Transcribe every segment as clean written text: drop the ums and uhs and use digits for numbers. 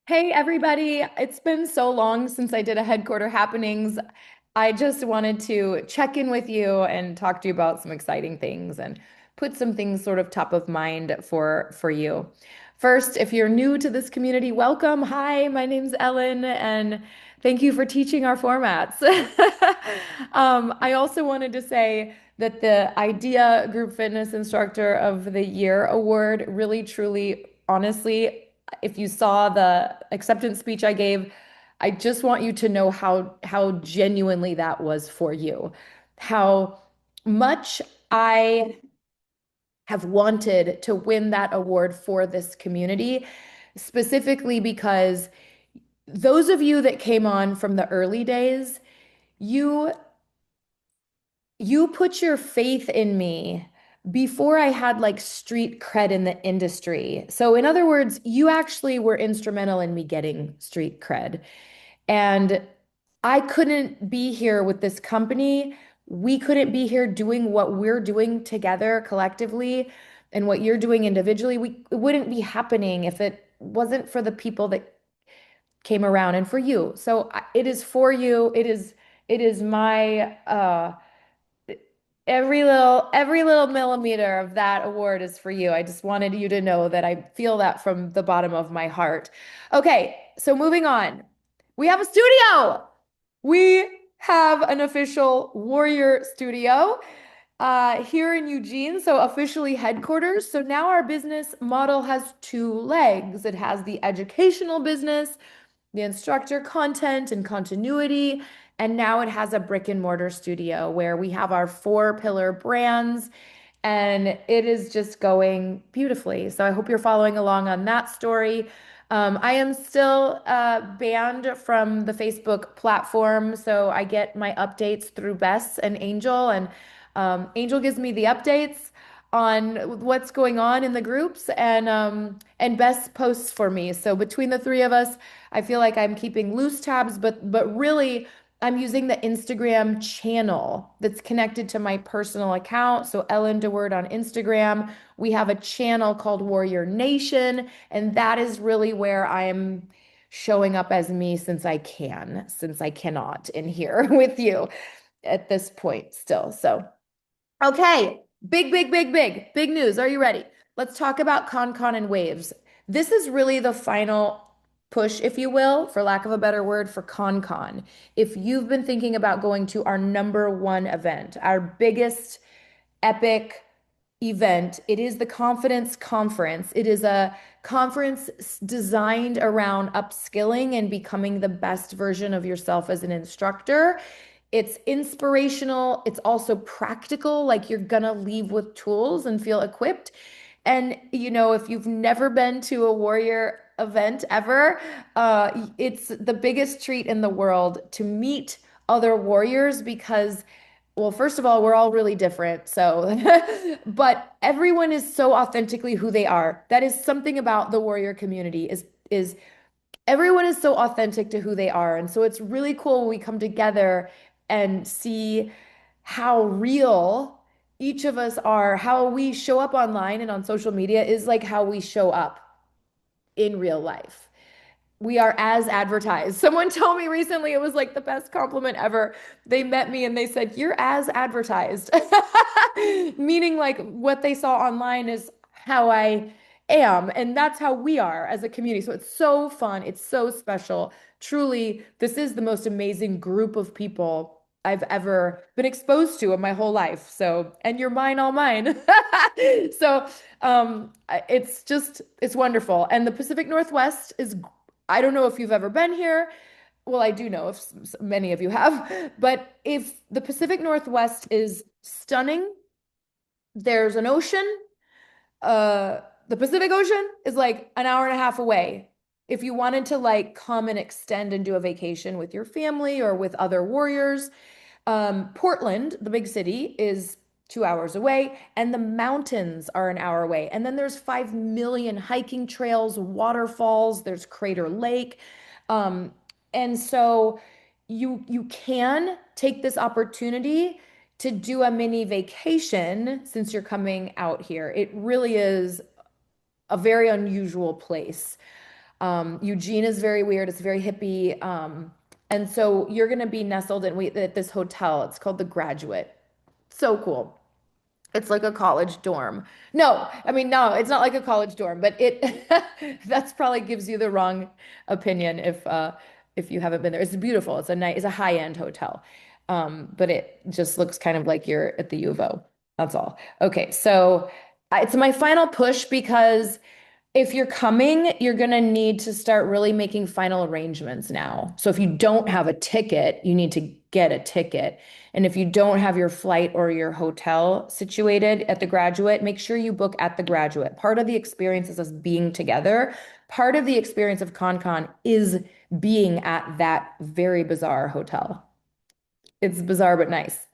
Hey everybody, it's been so long since I did a headquarter happenings. I just wanted to check in with you and talk to you about some exciting things and put some things sort of top of mind for you. First, if you're new to this community, welcome. Hi, my name's Ellen, and thank you for teaching our formats. I also wanted to say that the IDEA Group Fitness Instructor of the Year award really, truly, honestly, if you saw the acceptance speech I gave, I just want you to know how genuinely that was for you. How much I have wanted to win that award for this community, specifically because those of you that came on from the early days, you you put your faith in me before I had like street cred in the industry. So, in other words, you actually were instrumental in me getting street cred. And I couldn't be here with this company. We couldn't be here doing what we're doing together collectively and what you're doing individually. It wouldn't be happening if it wasn't for the people that came around and for you. So it is for you. It is my every little millimeter of that award is for you. I just wanted you to know that I feel that from the bottom of my heart. Okay, so moving on. We have a studio. We have an official Warrior studio here in Eugene, so officially headquarters. So now our business model has two legs. It has the educational business, the instructor content and continuity. And now it has a brick and mortar studio where we have our four pillar brands and it is just going beautifully. So I hope you're following along on that story. I am still banned from the Facebook platform, so I get my updates through Bess and Angel, and Angel gives me the updates on what's going on in the groups, and Bess posts for me. So between the three of us, I feel like I'm keeping loose tabs, but really I'm using the Instagram channel that's connected to my personal account. So Ellen DeWord on Instagram. We have a channel called Warrior Nation, and that is really where I am showing up as me since I cannot in here with you at this point still. So, okay, big news. Are you ready? Let's talk about ConCon and Waves. This is really the final push, if you will, for lack of a better word, for ConCon. If you've been thinking about going to our number one event, our biggest epic event, it is the Confidence Conference. It is a conference designed around upskilling and becoming the best version of yourself as an instructor. It's inspirational. It's also practical, like you're gonna leave with tools and feel equipped. And if you've never been to a Warrior event ever, it's the biggest treat in the world to meet other warriors because, well, first of all, we're all really different. So, but everyone is so authentically who they are. That is something about the warrior community is everyone is so authentic to who they are. And so it's really cool when we come together and see how real each of us are, how we show up online and on social media is like how we show up in real life. We are as advertised. Someone told me recently it was like the best compliment ever. They met me and they said, "You're as advertised." Meaning like what they saw online is how I am. And that's how we are as a community. So it's so fun. It's so special. Truly, this is the most amazing group of people I've ever been exposed to in my whole life. So, and you're mine, all mine. So, it's wonderful. And the Pacific Northwest is, I don't know if you've ever been here. Well, I do know if many of you have, but if the Pacific Northwest is stunning, there's an ocean. The Pacific Ocean is like an hour and a half away. If you wanted to like come and extend and do a vacation with your family or with other warriors, Portland, the big city, is 2 hours away, and the mountains are an hour away. And then there's 5 million hiking trails, waterfalls, there's Crater Lake. Um, and so you can take this opportunity to do a mini vacation since you're coming out here. It really is a very unusual place. Eugene is very weird. It's very hippie. And so you're going to be nestled at this hotel. It's called the Graduate. So cool. It's like a college dorm. No, I mean, no, it's not like a college dorm, but it that's probably gives you the wrong opinion if you haven't been there. It's beautiful. It's a high-end hotel. But it just looks kind of like you're at the U of O. That's all. Okay, so it's my final push because if you're coming, you're going to need to start really making final arrangements now. So if you don't have a ticket, you need to get a ticket. And if you don't have your flight or your hotel situated at the Graduate, make sure you book at the Graduate. Part of the experience is us being together. Part of the experience of ConCon is being at that very bizarre hotel. It's bizarre but nice.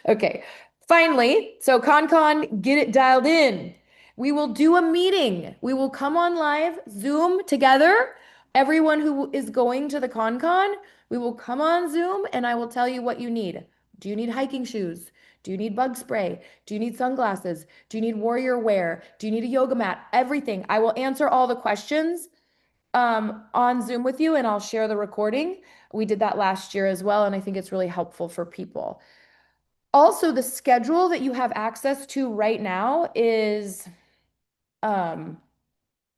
Okay. Finally, so ConCon, get it dialed in. We will do a meeting. We will come on live, Zoom together. Everyone who is going to the ConCon, we will come on Zoom and I will tell you what you need. Do you need hiking shoes? Do you need bug spray? Do you need sunglasses? Do you need warrior wear? Do you need a yoga mat? Everything. I will answer all the questions on Zoom with you and I'll share the recording. We did that last year as well, and I think it's really helpful for people. Also, the schedule that you have access to right now is um,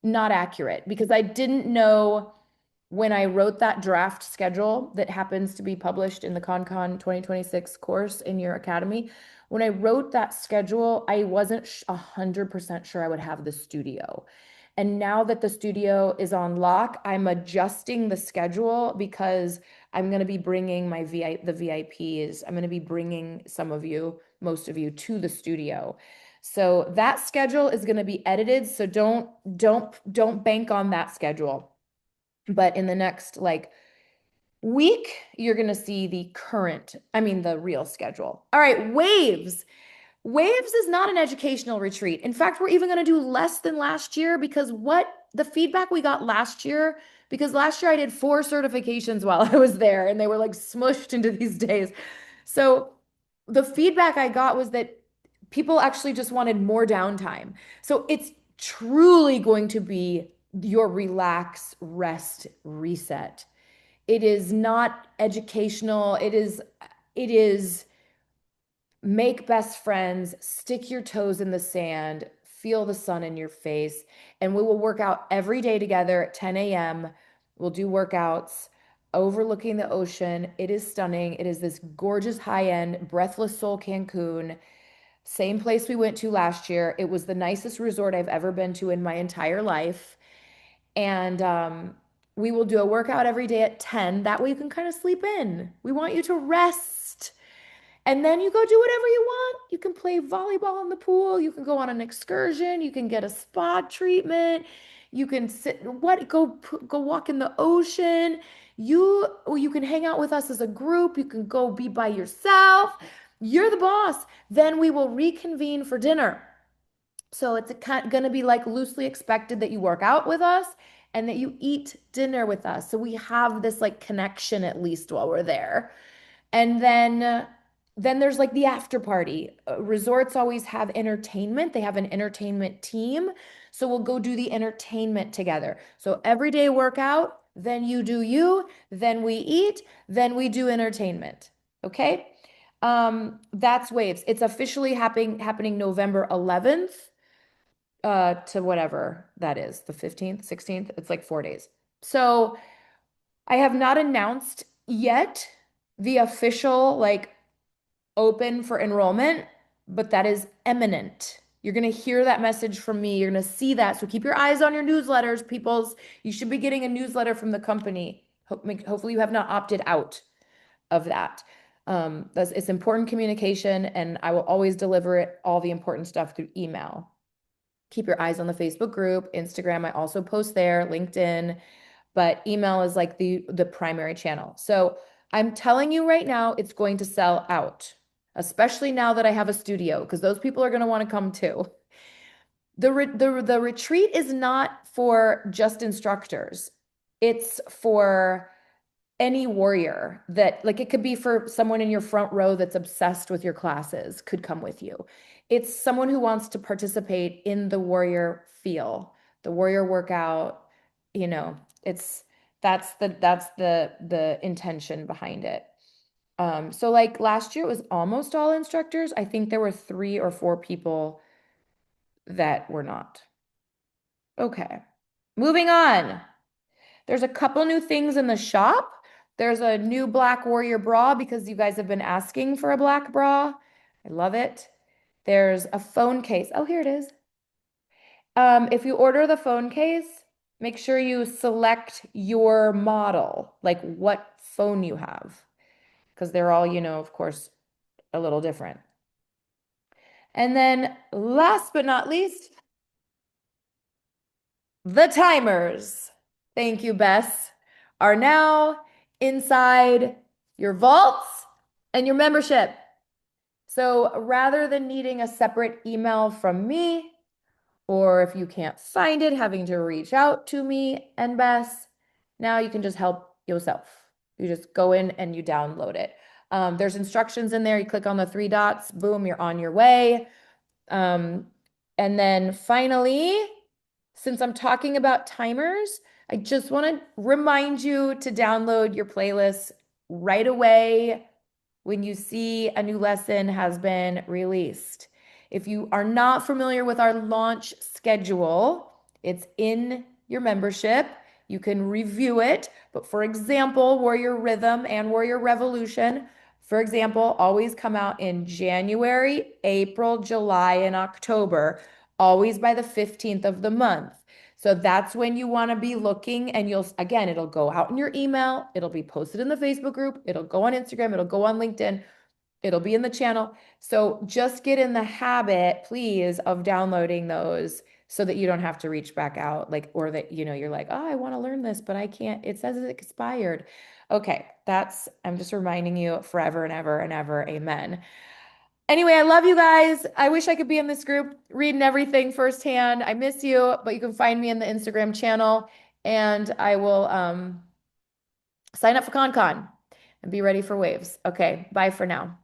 not accurate because I didn't know when I wrote that draft schedule that happens to be published in the ConCon 2026 course in your academy. When I wrote that schedule, I wasn't 100% sure I would have the studio. And now that the studio is on lock, I'm adjusting the schedule because I'm going to be bringing the VIPs. I'm going to be bringing some of you, most of you, to the studio. So that schedule is going to be edited. So don't bank on that schedule. But in the next week, you're going to see the real schedule. All right, Waves. Waves is not an educational retreat. In fact, we're even going to do less than last year because what the feedback we got last year, because last year I did 4 certifications while I was there and they were like smushed into these days. So the feedback I got was that people actually just wanted more downtime. So it's truly going to be your relax, rest, reset. It is not educational. It is make best friends, stick your toes in the sand, feel the sun in your face, and we will work out every day together at 10 a.m. We'll do workouts overlooking the ocean. It is stunning. It is this gorgeous high-end Breathless Soul Cancun, same place we went to last year. It was the nicest resort I've ever been to in my entire life. And we will do a workout every day at 10. That way you can kind of sleep in. We want you to rest. And then you go do whatever you want. You can play volleyball in the pool. You can go on an excursion. You can get a spa treatment. You can go walk in the ocean. You can hang out with us as a group. You can go be by yourself. You're the boss. Then we will reconvene for dinner. So it's going to be like loosely expected that you work out with us and that you eat dinner with us. So we have this like connection at least while we're there. And then there's like the after party. Resorts always have entertainment. They have an entertainment team. So we'll go do the entertainment together. So everyday workout, then you do you, then we eat, then we do entertainment. Okay? That's Waves. It's officially happening November 11th to whatever that is, the 15th, 16th. It's like 4 days. So I have not announced yet the official open for enrollment, but that is imminent. You're going to hear that message from me. You're going to see that. So keep your eyes on your newsletters, peoples. You should be getting a newsletter from the company. Hopefully you have not opted out of that. It's important communication, and I will always deliver all the important stuff through email. Keep your eyes on the Facebook group, Instagram. I also post there, LinkedIn, but email is like the primary channel. So I'm telling you right now, it's going to sell out, especially now that I have a studio, because those people are going to want to come too. The retreat is not for just instructors. It's for any warrior that it could be for someone in your front row that's obsessed with your classes could come with you. It's someone who wants to participate in the warrior feel, the warrior workout, you know, it's that's the intention behind it. So like last year it was almost all instructors. I think there were 3 or 4 people that were not. Okay. Moving on. There's a couple new things in the shop. There's a new Black Warrior bra because you guys have been asking for a black bra. I love it. There's a phone case. Oh, here it is. If you order the phone case, make sure you select your model, like what phone you have, because they're all, of course, a little different. And then last but not least, the timers. Thank you, Bess, are now inside your vaults and your membership. So rather than needing a separate email from me, or if you can't find it, having to reach out to me and Bess, now you can just help yourself. You just go in and you download it. There's instructions in there. You click on the 3 dots, boom, you're on your way. Um, and then finally, since I'm talking about timers, I just want to remind you to download your playlist right away when you see a new lesson has been released. If you are not familiar with our launch schedule, it's in your membership. You can review it. But for example, Warrior Rhythm and Warrior Revolution, for example, always come out in January, April, July, and October, always by the 15th of the month. So that's when you want to be looking, and again, it'll go out in your email, it'll be posted in the Facebook group, it'll go on Instagram, it'll go on LinkedIn, it'll be in the channel. So just get in the habit, please, of downloading those so that you don't have to reach back out, like, or that, you're like, oh, I want to learn this, but I can't, it says it's expired. Okay, I'm just reminding you forever and ever and ever, amen. Anyway, I love you guys. I wish I could be in this group reading everything firsthand. I miss you, but you can find me in the Instagram channel and I will sign up for ConCon and be ready for waves. Okay, bye for now.